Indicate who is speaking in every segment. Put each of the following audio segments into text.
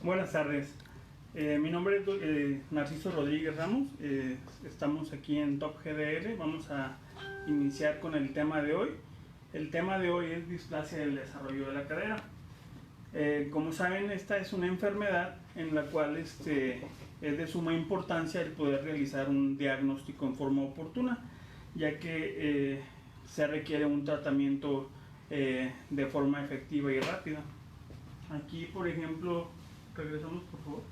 Speaker 1: Buenas tardes. Mi nombre es Narciso Rodríguez Ramos. Estamos aquí en Top GDL. Vamos a iniciar con el tema de hoy. El tema de hoy es displasia del desarrollo de la cadera. Como saben, esta es una enfermedad en la cual es de suma importancia el poder realizar un diagnóstico en forma oportuna, ya que se requiere un tratamiento de forma efectiva y rápida. Aquí, por ejemplo, regresamos por favor,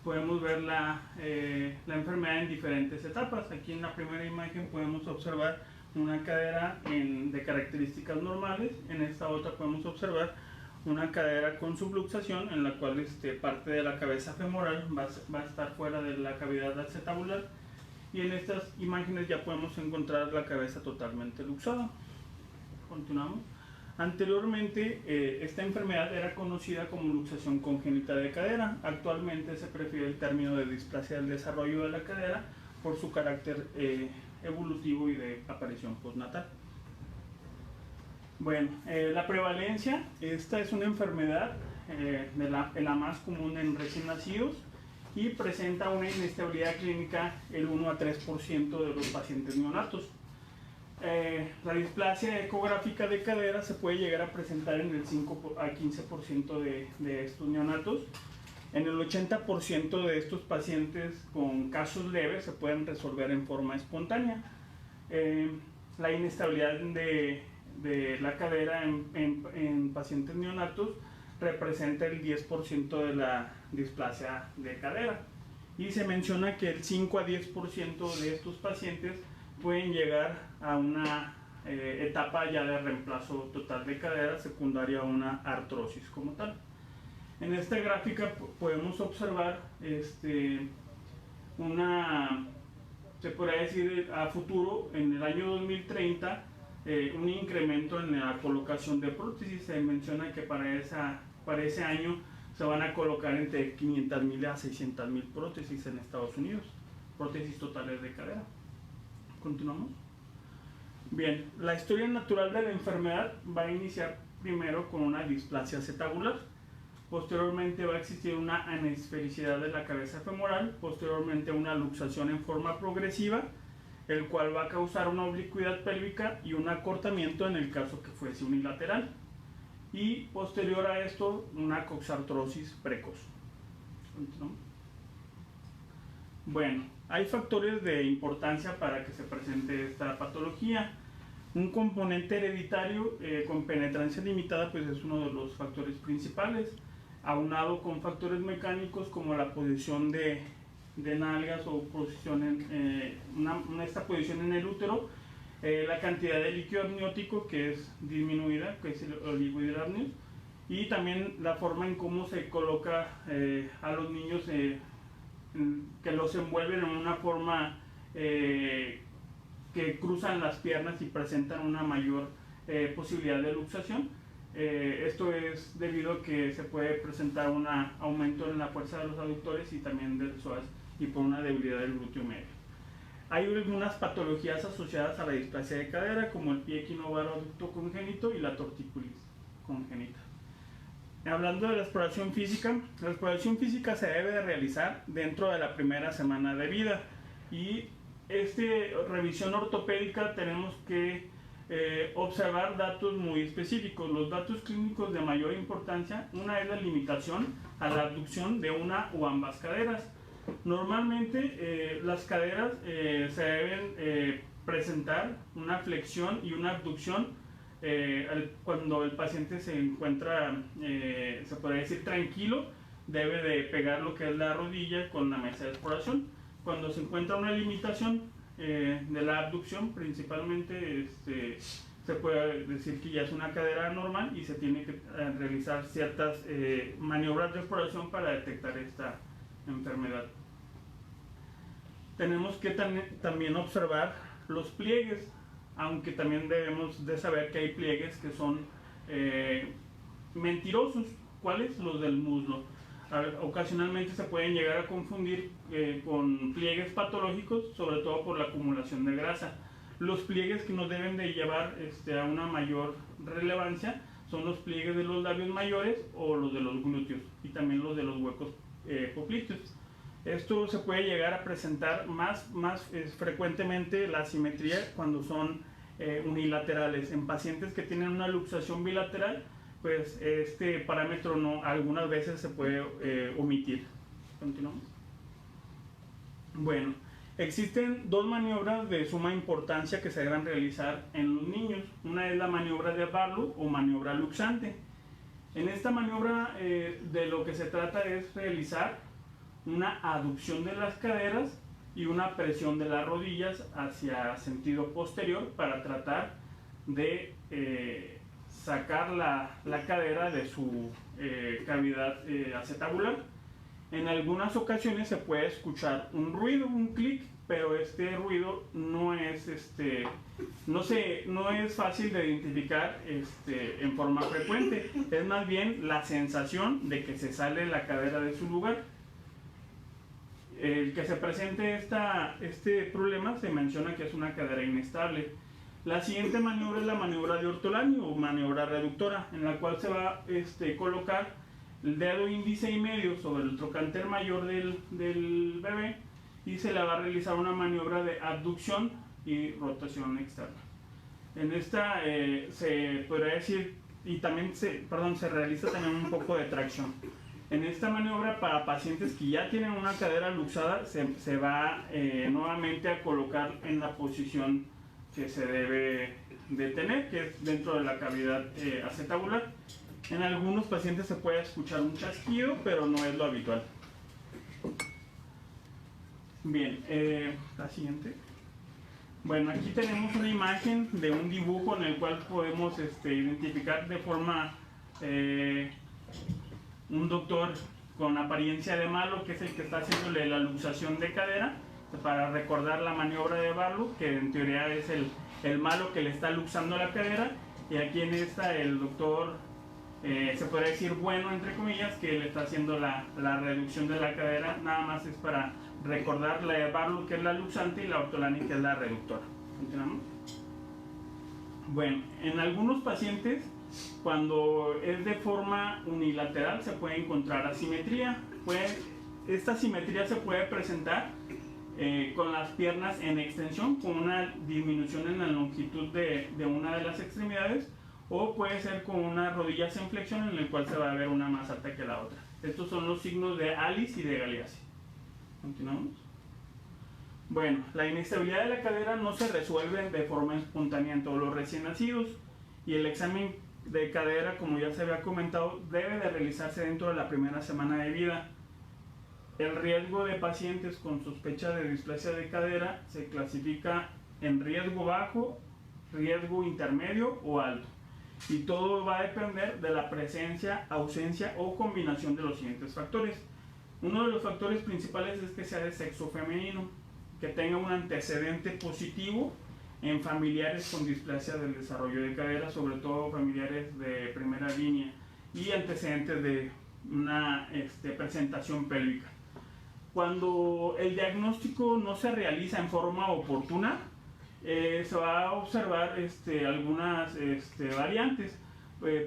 Speaker 1: podemos ver la enfermedad en diferentes etapas. Aquí en la primera imagen podemos observar una cadera de características normales. En esta otra podemos observar una cadera con subluxación, en la cual parte de la cabeza femoral va a estar fuera de la cavidad acetabular, y en estas imágenes ya podemos encontrar la cabeza totalmente luxada. Continuamos. Anteriormente, esta enfermedad era conocida como luxación congénita de cadera. Actualmente se prefiere el término de displasia del desarrollo de la cadera por su carácter evolutivo y de aparición postnatal. Bueno, la prevalencia, esta es una enfermedad la más común en recién nacidos y presenta una inestabilidad clínica el 1 a 3% de los pacientes neonatos. La displasia ecográfica de cadera se puede llegar a presentar en el 5 a 15% de estos neonatos. En el 80% de estos pacientes con casos leves se pueden resolver en forma espontánea. La inestabilidad de la cadera en pacientes neonatos representa el 10% de la displasia de cadera, y se menciona que el 5 a 10% de estos pacientes pueden llegar a una etapa ya de reemplazo total de cadera, secundaria a una artrosis como tal. En esta gráfica podemos observar se podría decir a futuro, en el año 2030, un incremento en la colocación de prótesis. Se menciona que para ese año se van a colocar entre 500,000 a 600,000 prótesis en Estados Unidos, prótesis totales de cadera. Continuamos. Bien, la historia natural de la enfermedad va a iniciar primero con una displasia acetabular. Posteriormente va a existir una anesfericidad de la cabeza femoral, posteriormente una luxación en forma progresiva, el cual va a causar una oblicuidad pélvica y un acortamiento en el caso que fuese unilateral, y posterior a esto una coxartrosis precoz. Continuamos. Bueno, hay factores de importancia para que se presente esta patología. Un componente hereditario con penetrancia limitada pues es uno de los factores principales, aunado con factores mecánicos como la posición de nalgas o esta posición en el útero, la cantidad de líquido amniótico que es disminuida, que es el oligohidramnios, y también la forma en cómo se coloca a los niños, que los envuelven en una forma que cruzan las piernas y presentan una mayor posibilidad de luxación. Esto es debido a que se puede presentar un aumento en la fuerza de los aductores y también del psoas, y por una debilidad del glúteo medio. Hay algunas patologías asociadas a la displasia de cadera, como el pie equinovaroducto congénito y la tortícolis congénita. Hablando de la exploración física se debe de realizar dentro de la primera semana de vida, y revisión ortopédica tenemos que observar datos muy específicos. Los datos clínicos de mayor importancia, una es la limitación a la abducción de una o ambas caderas. Normalmente las caderas se deben presentar una flexión y una abducción cuando el paciente se encuentra, se podría decir, tranquilo. Debe de pegar lo que es la rodilla con la mesa de exploración. Cuando se encuentra una limitación de la abducción, principalmente se puede decir que ya es una cadera normal y se tiene que realizar ciertas maniobras de exploración para detectar esta enfermedad. Tenemos que también observar los pliegues, aunque también debemos de saber que hay pliegues que son mentirosos. ¿Cuáles? Los del muslo. Ocasionalmente se pueden llegar a confundir con pliegues patológicos, sobre todo por la acumulación de grasa. Los pliegues que nos deben de llevar a una mayor relevancia son los pliegues de los labios mayores o los de los glúteos, y también los de los huecos popliteos. Esto se puede llegar a presentar más frecuentemente la asimetría cuando son unilaterales. En pacientes que tienen una luxación bilateral, pues este parámetro algunas veces se puede omitir. Continuamos. Bueno, existen dos maniobras de suma importancia que se deben realizar en los niños. Una es la maniobra de Barlow o maniobra luxante. En esta maniobra de lo que se trata es realizar una aducción de las caderas y una presión de las rodillas hacia sentido posterior para tratar de sacar la cadera de su cavidad acetabular. En algunas ocasiones se puede escuchar un ruido, un clic, pero este ruido no es fácil de identificar en forma frecuente. Es más bien la sensación de que se sale la cadera de su lugar. El que se presente este problema se menciona que es una cadera inestable. La siguiente maniobra es la maniobra de ortolani o maniobra reductora, en la cual se va a colocar el dedo índice y medio sobre el trocánter mayor del bebé y se le va a realizar una maniobra de abducción y rotación externa. En esta se podría decir, y también se realiza también un poco de tracción. En esta maniobra, para pacientes que ya tienen una cadera luxada, se va nuevamente a colocar en la posición que se debe de tener, que es dentro de la cavidad acetabular. En algunos pacientes se puede escuchar un chasquido, pero no es lo habitual. Bien, la siguiente. Bueno, aquí tenemos una imagen de un dibujo en el cual podemos identificar de forma un doctor con apariencia de malo, que es el que está haciéndole la luxación de cadera, para recordar la maniobra de Barlow, que en teoría es el malo que le está luxando la cadera, y aquí en esta el doctor se podría decir bueno, entre comillas, que le está haciendo la reducción de la cadera. Nada más es para recordar la de Barlow, que es la luxante, y la ortolani, que es la reductora. ¿Continuamos? Bueno, en algunos pacientes, cuando es de forma unilateral, se puede encontrar asimetría. Esta asimetría se puede presentar con las piernas en extensión, con una disminución en la longitud de una de las extremidades, o puede ser con unas rodillas en flexión, en el cual se va a ver una más alta que la otra. Estos son los signos de Alice y de Galeazzi. Continuamos. Bueno, la inestabilidad de la cadera no se resuelve de forma espontánea en todos los recién nacidos, y el examen de cadera, como ya se había comentado, debe de realizarse dentro de la primera semana de vida. El riesgo de pacientes con sospecha de displasia de cadera se clasifica en riesgo bajo, riesgo intermedio o alto, y todo va a depender de la presencia, ausencia o combinación de los siguientes factores. Uno de los factores principales es que sea de sexo femenino, que tenga un antecedente positivo en familiares con displasia del desarrollo de cadera, sobre todo familiares de primera línea, y antecedentes de una presentación pélvica. Cuando el diagnóstico no se realiza en forma oportuna, se va a observar algunas variantes.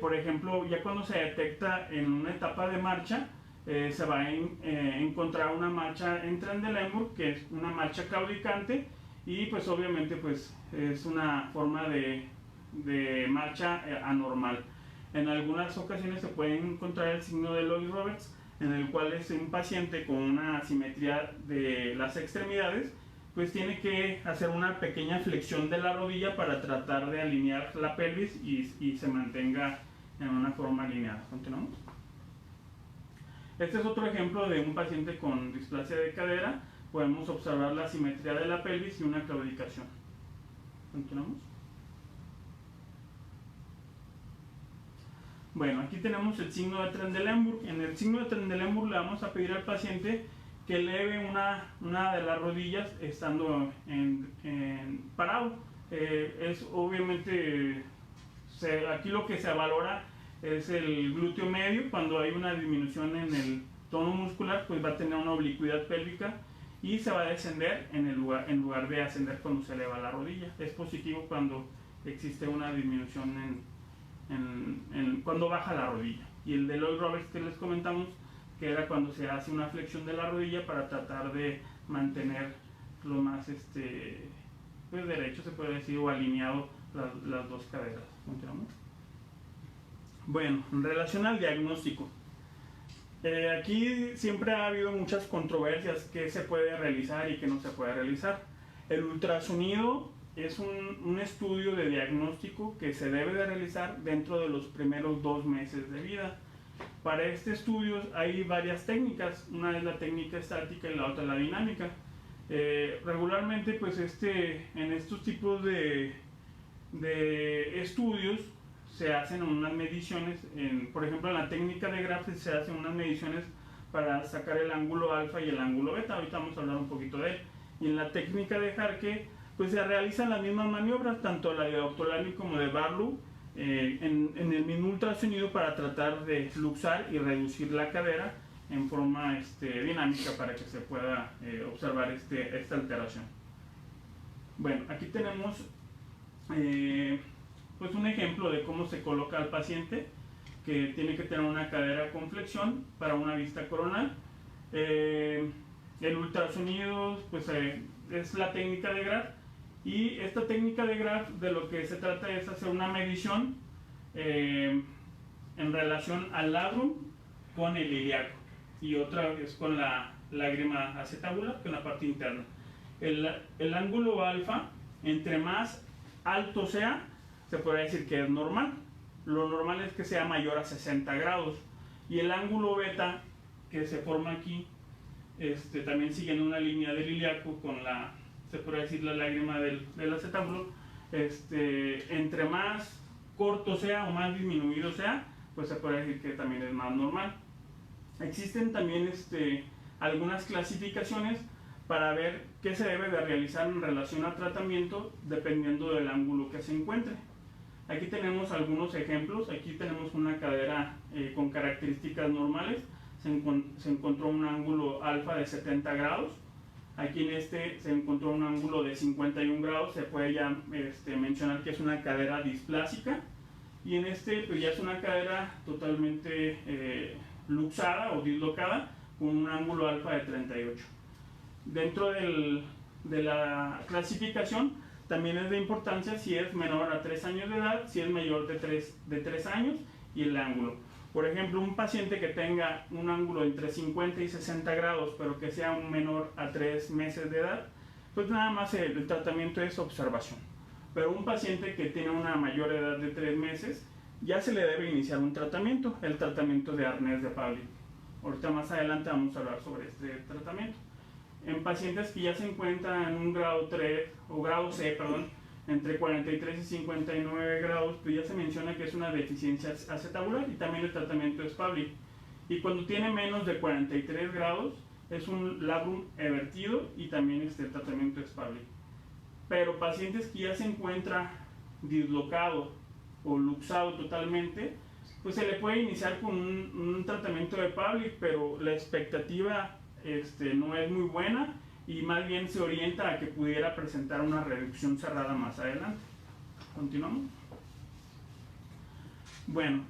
Speaker 1: Por ejemplo, ya cuando se detecta en una etapa de marcha, se va a encontrar una marcha en Trendelenburg, que es una marcha claudicante, y pues obviamente pues es una forma de marcha anormal. En algunas ocasiones se puede encontrar el signo de Loyd-Roberts, en el cual es un paciente con una asimetría de las extremidades, pues tiene que hacer una pequeña flexión de la rodilla para tratar de alinear la pelvis y se mantenga en una forma alineada. Continuamos. Este es otro ejemplo de un paciente con displasia de cadera. Podemos observar la asimetría de la pelvis y una claudicación. Continuamos. Bueno, aquí tenemos el signo de Trendelenburg. En el signo de Trendelenburg le vamos a pedir al paciente que eleve una de las rodillas estando parado. Es obviamente, aquí lo que se valora es el glúteo medio. Cuando hay una disminución en el tono muscular, pues va a tener una oblicuidad pélvica y se va a descender en lugar de ascender cuando se eleva la rodilla. Es positivo cuando existe una disminución cuando baja la rodilla. Y el de Lloyd Roberts que les comentamos, que era cuando se hace una flexión de la rodilla para tratar de mantener lo más pues derecho, se puede decir, o alineado las dos caderas. ¿Continuamos? Bueno, en relación al diagnóstico, aquí siempre ha habido muchas controversias, qué se puede realizar y qué no se puede realizar. El ultrasonido es un estudio de diagnóstico que se debe de realizar dentro de los primeros 2 meses de vida. Para este estudio hay varias técnicas, una es la técnica estática y la otra la dinámica. Regularmente pues en estos tipos de estudios se hacen unas mediciones, por ejemplo en la técnica de Graf se hacen unas mediciones para sacar el ángulo alfa y el ángulo beta, ahorita vamos a hablar un poquito de él. Y en la técnica de Harke pues se realizan las mismas maniobras, tanto la de Octolani como de Barlow, en el mismo ultrasonido para tratar de luxar y reducir la cadera en forma dinámica para que se pueda observar esta alteración. Bueno, aquí tenemos pues un ejemplo de cómo se coloca al paciente que tiene que tener una cadera con flexión para una vista coronal. El ultrasonido pues es la técnica de Graf, y esta técnica de Graf de lo que se trata es hacer una medición en relación al labrum con el ilíaco, y otra es con la lágrima acetabular, que es la parte interna. El ángulo alfa, entre más alto sea, se podría decir que es normal. Lo normal es que sea mayor a 60 grados. Y el ángulo beta, que se forma aquí, también siguiendo una línea del ilíaco con se podría decir la lágrima del acetábulo, entre más corto sea o más disminuido sea, pues se puede decir que también es más normal. Existen también algunas clasificaciones para ver qué se debe de realizar en relación al tratamiento dependiendo del ángulo que se encuentre. Aquí tenemos algunos ejemplos. Aquí tenemos una cadera con características normales. Se encontró un ángulo alfa de 70 grados. Aquí en se encontró un ángulo de 51 grados. Se puede ya mencionar que es una cadera displásica. Y en pues ya es una cadera totalmente luxada o dislocada con un ángulo alfa de 38. Dentro de la clasificación también es de importancia si es menor a 3 años de edad, si es mayor de 3 años y el ángulo. Por ejemplo, un paciente que tenga un ángulo entre 50 y 60 grados, pero que sea un menor a 3 meses de edad, pues nada más el tratamiento es observación. Pero un paciente que tiene una mayor edad de 3 meses, ya se le debe iniciar un tratamiento, el tratamiento de arnés de Pavlik. Ahorita más adelante vamos a hablar sobre este tratamiento. En pacientes que ya se encuentran en un grado 3 o grado C, perdón, entre 43 y 59 grados, pues ya se menciona que es una deficiencia acetabular y también el tratamiento es Pavlik. Y cuando tiene menos de 43 grados es un labrum evertido y también el tratamiento es Pavlik. Pero pacientes que ya se encuentra dislocado o luxado totalmente, pues se le puede iniciar con un tratamiento de Pavlik, pero la expectativa no es muy buena y más bien se orienta a que pudiera presentar una reducción cerrada más adelante. Continuamos. Bueno,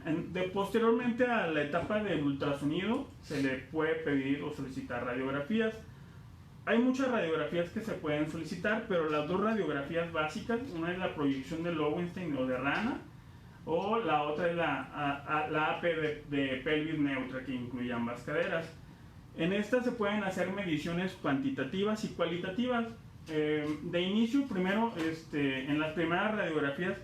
Speaker 1: posteriormente a la etapa del ultrasonido se le puede pedir o solicitar radiografías. Hay muchas radiografías que se pueden solicitar, pero las dos radiografías básicas, una es la proyección de Lowenstein o de Rana, o la otra es la AP de pelvis neutra, que incluye ambas caderas. En estas se pueden hacer mediciones cuantitativas y cualitativas. De inicio, primero, en las primeras radiografías,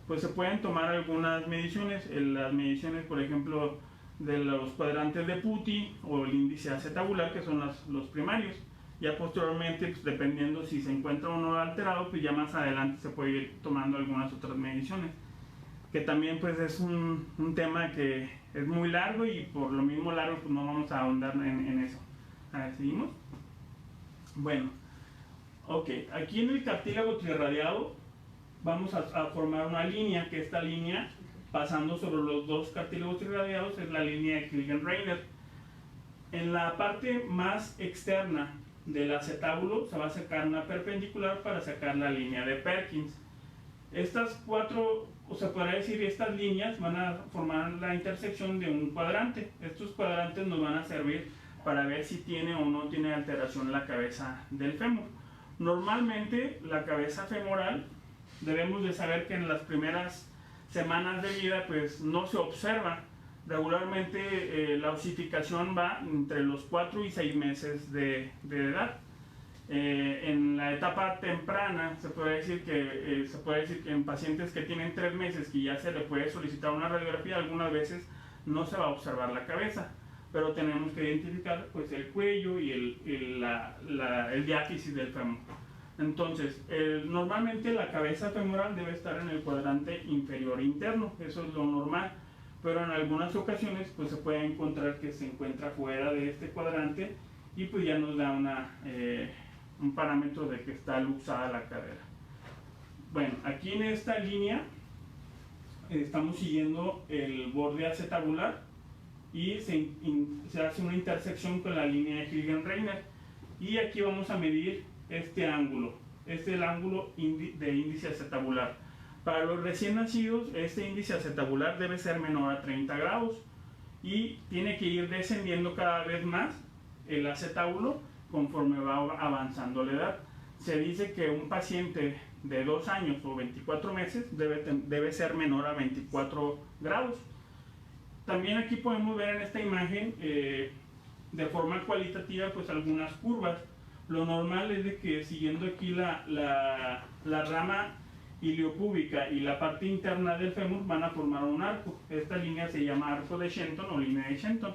Speaker 1: pues se pueden tomar algunas mediciones. Las mediciones, por ejemplo, de los cuadrantes de Putty o el índice acetabular, que son los primarios. Ya posteriormente, pues, dependiendo si se encuentra o no alterado, pues ya más adelante se puede ir tomando algunas otras mediciones. Que también pues es un tema que es muy largo y por lo mismo largo pues no vamos a ahondar en eso. A ver, ¿seguimos? Bueno, ok, aquí en el cartílago trirradiado vamos a formar una línea, que esta línea pasando sobre los dos cartílagos trirradiados es la línea de Killian-Reiner. En la parte más externa del acetábulo se va a sacar una perpendicular para sacar la línea de Perkins. Estas cuatro o se podrá decir, estas líneas van a formar la intersección de un cuadrante. Estos cuadrantes nos van a servir para ver si tiene o no tiene alteración la cabeza del fémur. Normalmente la cabeza femoral debemos de saber que en las primeras semanas de vida pues no se observa. Regularmente la osificación va entre los 4 y 6 meses de edad. En la etapa temprana se puede decir que en pacientes que tienen 3 meses que ya se le puede solicitar una radiografía, algunas veces no se va a observar la cabeza, pero tenemos que identificar pues el cuello y el diáfisis del fémur. Entonces, normalmente la cabeza femoral debe estar en el cuadrante inferior interno, eso es lo normal, pero en algunas ocasiones pues se puede encontrar que se encuentra fuera de este cuadrante y pues ya nos da un parámetro de que está luxada la cadera. Bueno, aquí en esta línea estamos siguiendo el borde acetabular y se hace una intersección con la línea de Hilgenreiner, y aquí vamos a medir este ángulo. Este es el ángulo de índice acetabular. Para los recién nacidos, este índice acetabular debe ser menor a 30 grados y tiene que ir descendiendo cada vez más el acetábulo conforme va avanzando la edad. Se dice que un paciente de 2 años o 24 meses debe ser menor a 24 grados. También aquí podemos ver en esta imagen de forma cualitativa pues algunas curvas. Lo normal es de que siguiendo aquí la rama iliopúbica y la parte interna del fémur van a formar un arco. Esta línea se llama arco de Shenton o línea de Shenton.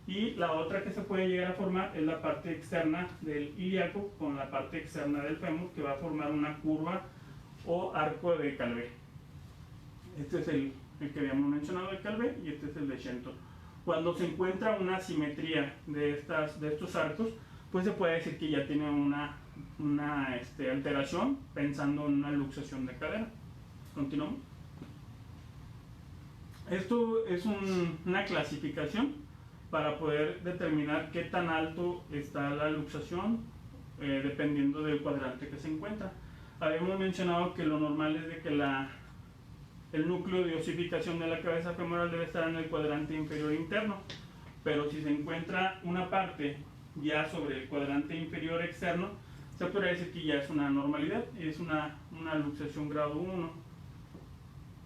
Speaker 1: Y la otra que se puede llegar a formar es la parte externa del ilíaco con la parte externa del fémur, que va a formar una curva o arco de Calvé. Este es el que habíamos mencionado de Calvé y este es el de Shenton. Cuando se encuentra una simetría de estos arcos, pues se puede decir que ya tiene una alteración, pensando en una luxación de cadera. Continuamos. Esto es una clasificación para poder determinar qué tan alto está la luxación dependiendo del cuadrante que se encuentra. Habíamos mencionado que lo normal es de que el núcleo de osificación de la cabeza femoral debe estar en el cuadrante inferior interno, pero si se encuentra una parte ya sobre el cuadrante inferior externo, se podría decir que ya es una normalidad, es una luxación grado 1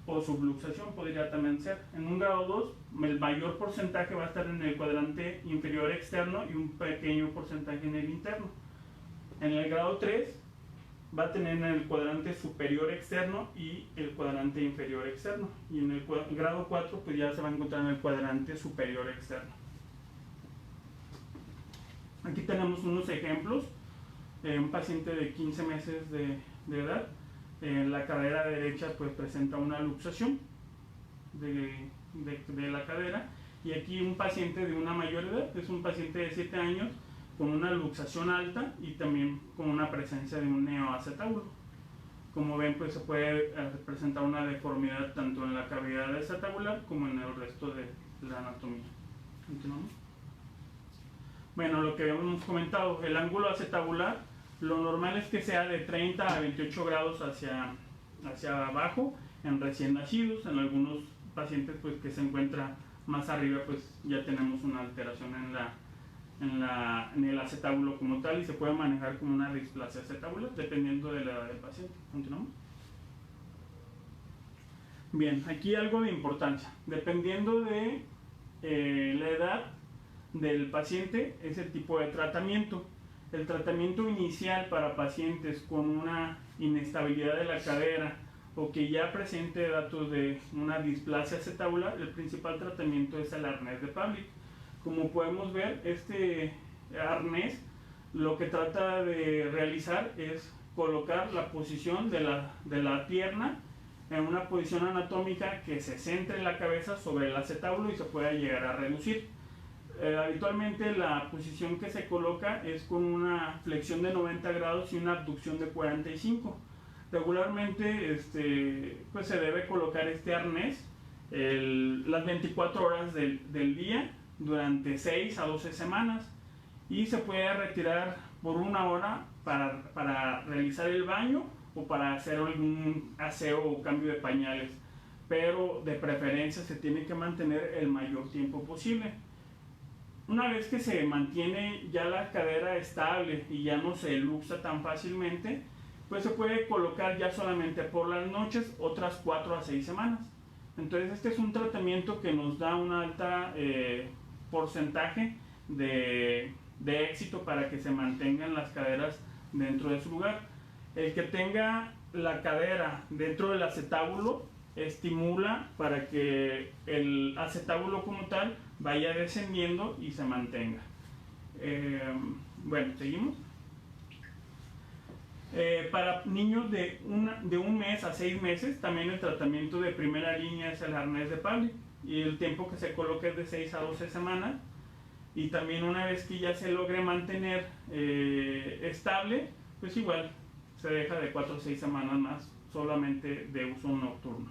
Speaker 1: o subluxación podría también ser. En un grado 2 el mayor porcentaje va a estar en el cuadrante inferior externo y un pequeño porcentaje en el interno. En el grado 3 va a tener en el cuadrante superior externo y el cuadrante inferior externo, y en el grado 4 pues ya se va a encontrar en el cuadrante superior externo. Aquí tenemos unos ejemplos. Un paciente de 15 meses de edad, la cadera derecha pues presenta una luxación de la cadera, y aquí un paciente de una mayor edad, es un paciente de 7 años con una luxación alta y también con una presencia de un neoacetábulo. Como ven, pues se puede presentar una deformidad tanto en la cavidad acetabular como en el resto de la anatomía. Continuamos. Bueno, lo que habíamos comentado, el ángulo acetabular, lo normal es que sea de 30 a 28 grados hacia abajo en recién nacidos. En algunos pacientes pues, que se encuentra más arriba, pues ya tenemos una alteración en el acetábulo como tal, y se puede manejar como una displasia acetabular dependiendo de la edad del paciente. Continuamos. Bien, aquí algo de importancia. Dependiendo de la edad del paciente, es el tipo de tratamiento. El tratamiento inicial para pacientes con una inestabilidad de la cadera o que ya presente datos de una displasia acetabular, el principal tratamiento es el arnés de Pavlik. Como podemos ver, este arnés lo que trata de realizar es colocar la posición de la pierna en una posición anatómica que se centre en la cabeza sobre el acetábulo y se pueda llegar a reducir. Habitualmente la posición que se coloca es con una flexión de 90 grados y una abducción de 45. Regularmente pues se debe colocar este arnés las 24 horas del día durante 6 a 12 semanas, y se puede retirar por 1 hora para realizar el baño o para hacer algún aseo o cambio de pañales. pero de preferencia se tiene que mantener el mayor tiempo posible. Una vez que se mantiene ya la cadera estable y ya no se luxa tan fácilmente, pues se puede colocar ya solamente por las noches otras 4 a 6 semanas. Entonces este es un tratamiento que nos da un alta porcentaje de éxito para que se mantengan las caderas dentro de su lugar. El que tenga la cadera dentro del acetábulo estimula para que el acetábulo como tal vaya descendiendo y se mantenga. Bueno, seguimos. Para niños de un mes a 6 meses, también el tratamiento de primera línea es el arnés de Pavlik, y el tiempo que se coloca es de 6 a 12 semanas, y también una vez que ya se logre mantener estable, pues igual se deja de 4 a 6 semanas más, solamente de uso nocturno.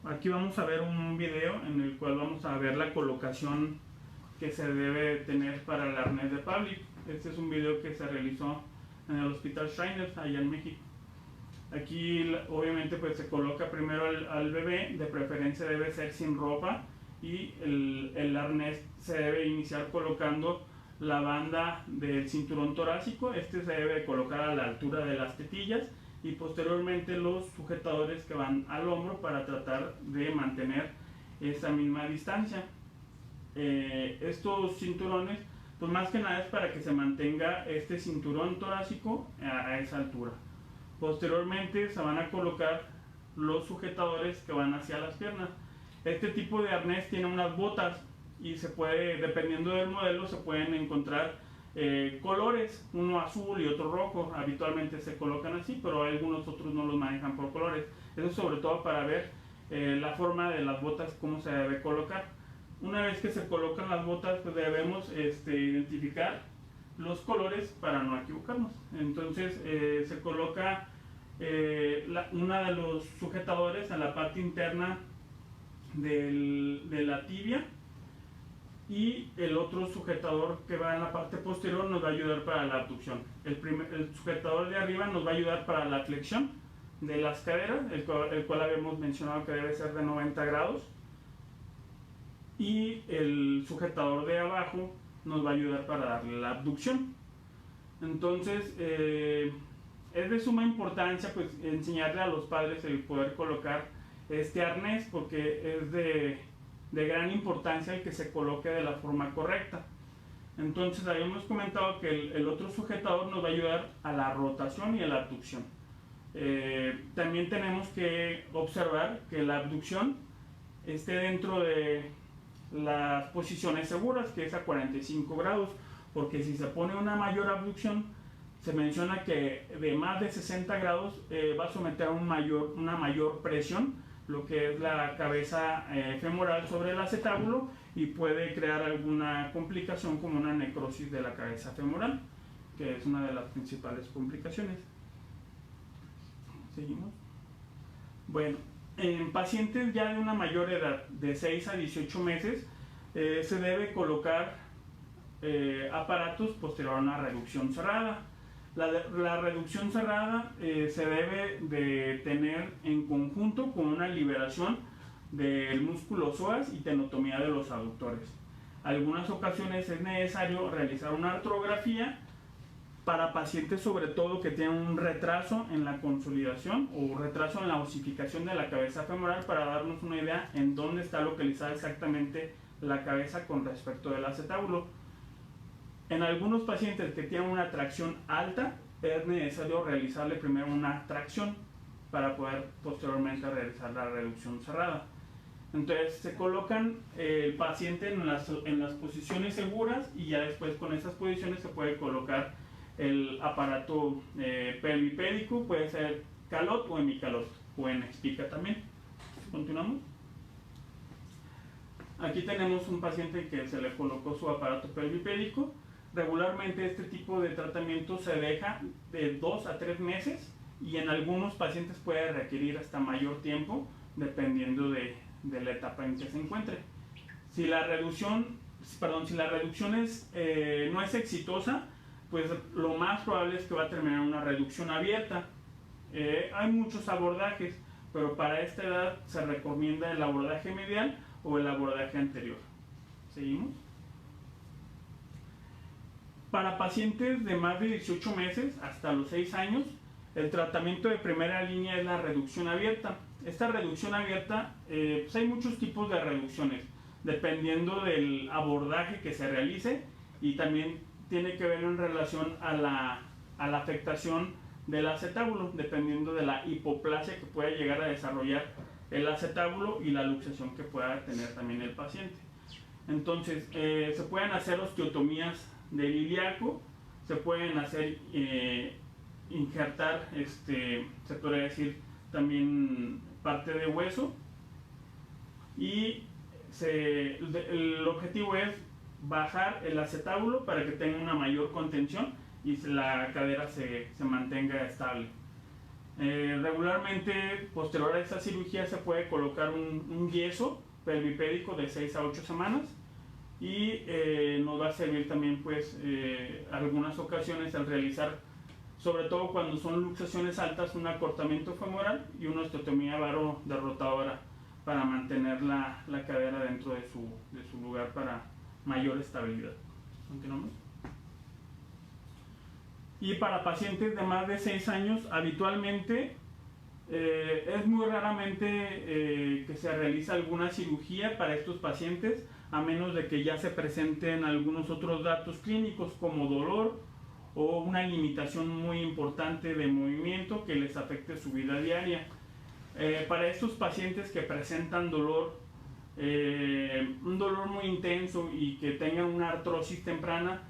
Speaker 1: Aquí vamos a ver un video en el cual vamos a ver la colocación que se debe tener para el arnés de Pavlik. Este es un video que se realizó en el Hospital Shriners allá en México. Aquí obviamente pues se coloca primero al bebé, de preferencia debe ser sin ropa, y el arnés se debe iniciar colocando la banda del cinturón torácico. Este se debe colocar a la altura de las tetillas, y posteriormente los sujetadores que van al hombro para tratar de mantener esa misma distancia. Estos cinturones pues más que nada es para que se mantenga este cinturón torácico a esa altura. Posteriormente se van a colocar los sujetadores que van hacia las piernas. Este tipo de arnés tiene unas botas, y se puede, dependiendo del modelo, se pueden encontrar colores, uno azul y otro rojo. Habitualmente se colocan así, pero algunos otros no los manejan por colores. Eso sobre todo para ver la forma de las botas, cómo se debe colocar. Una vez que se colocan las botas, pues debemos identificar los colores para no equivocarnos. Entonces se coloca uno de los sujetadores en la parte interna de la tibia, y el otro sujetador que va en la parte posterior nos va a ayudar para la abducción. El sujetador de arriba nos va a ayudar para la flexión de las caderas, el cual habíamos mencionado que debe ser de 90 grados. Y el sujetador de abajo nos va a ayudar para darle la abducción. Entonces es de suma importancia pues enseñarle a los padres el poder colocar este arnés, porque es de gran importancia el que se coloque de la forma correcta. Entonces habíamos comentado que el otro sujetador nos va a ayudar a la rotación y a la abducción. También tenemos que observar que la abducción esté dentro de las posiciones seguras, que es a 45 grados, porque si se pone una mayor abducción, se menciona que de más de 60 grados va a someter a una mayor presión, lo que es la cabeza femoral sobre el acetábulo, y puede crear alguna complicación como una necrosis de la cabeza femoral, que es una de las principales complicaciones. ¿Seguimos? Bueno, en pacientes ya de una mayor edad, de 6 a 18 meses, se debe colocar aparatos posterior a una reducción cerrada. La reducción cerrada se debe de tener en conjunto con una liberación del músculo psoas y tenotomía de los aductores. Algunas ocasiones es necesario realizar una artrografía para pacientes sobre todo que tienen un retraso en la consolidación o retraso en la osificación de la cabeza femoral, para darnos una idea en dónde está localizada exactamente la cabeza con respecto del acetábulo. En algunos pacientes que tienen una tracción alta es necesario realizarle primero una tracción para poder posteriormente realizar la reducción cerrada. Entonces se colocan el paciente en las posiciones seguras, y ya después con esas posiciones se puede colocar el aparato pelvipédico, puede ser calot o hemicalot o en espica también. Continuamos. Aquí tenemos un paciente que se le colocó su aparato pelvipédico. Regularmente este tipo de tratamiento se deja de 2 a 3 meses, y en algunos pacientes puede requerir hasta mayor tiempo dependiendo de la etapa en que se encuentre. Si la reducción no es exitosa, pues lo más probable es que va a terminar una reducción abierta. Hay muchos abordajes. pero para esta edad se recomienda el abordaje medial o el abordaje anterior. Seguimos. Para pacientes de más de 18 meses hasta los 6 años, el tratamiento de primera línea es la reducción abierta. Esta reducción abierta, pues hay muchos tipos de reducciones, dependiendo del abordaje que se realice, y también tiene que ver en relación a la afectación del acetábulo, dependiendo de la hipoplasia que pueda llegar a desarrollar el acetábulo y la luxación que pueda tener también el paciente. Entonces, se pueden hacer osteotomías del ilíaco, se pueden hacer injertar, se podría decir también parte de hueso, y el objetivo es bajar el acetábulo para que tenga una mayor contención y la cadera se mantenga estable. Regularmente, posterior a esta cirugía, se puede colocar un yeso pelvipédico de 6 a 8 semanas, y nos va a servir también, pues, algunas ocasiones al realizar, sobre todo cuando son luxaciones altas, un acortamiento femoral y una osteotomía varo-derrotadora para mantener la cadera dentro de su lugar para mayor estabilidad. Continuamos. Y para pacientes de más de 6 años, habitualmente es muy raramente que se realiza alguna cirugía para estos pacientes, a menos de que ya se presenten algunos otros datos clínicos como dolor o una limitación muy importante de movimiento que les afecte su vida diaria. Para estos pacientes que presentan dolor, un dolor muy intenso y que tengan una artrosis temprana,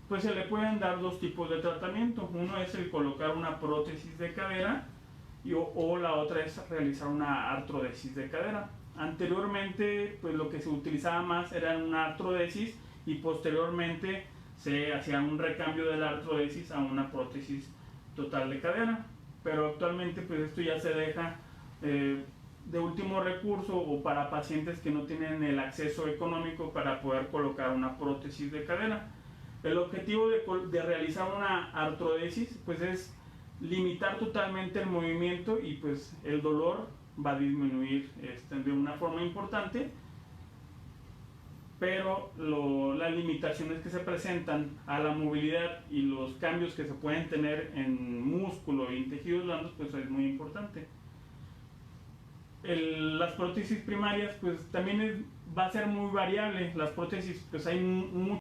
Speaker 1: pues se le pueden dar dos tipos de tratamiento. Uno es el colocar una prótesis de cadera o la otra es realizar una artrodesis de cadera. Anteriormente, pues lo que se utilizaba más era una artrodesis, y posteriormente se hacía un recambio de la artrodesis a una prótesis total de cadera. Pero actualmente, pues esto ya se deja de último recurso o para pacientes que no tienen el acceso económico para poder colocar una prótesis de cadera. El objetivo de realizar una artrodesis, pues, es limitar totalmente el movimiento, y pues el dolor va a disminuir de una forma importante, pero las limitaciones que se presentan a la movilidad y los cambios que se pueden tener en músculo y en tejidos blandos, pues es muy importante. Las prótesis primarias, pues también va a ser muy variable. Las prótesis, pues hay muchas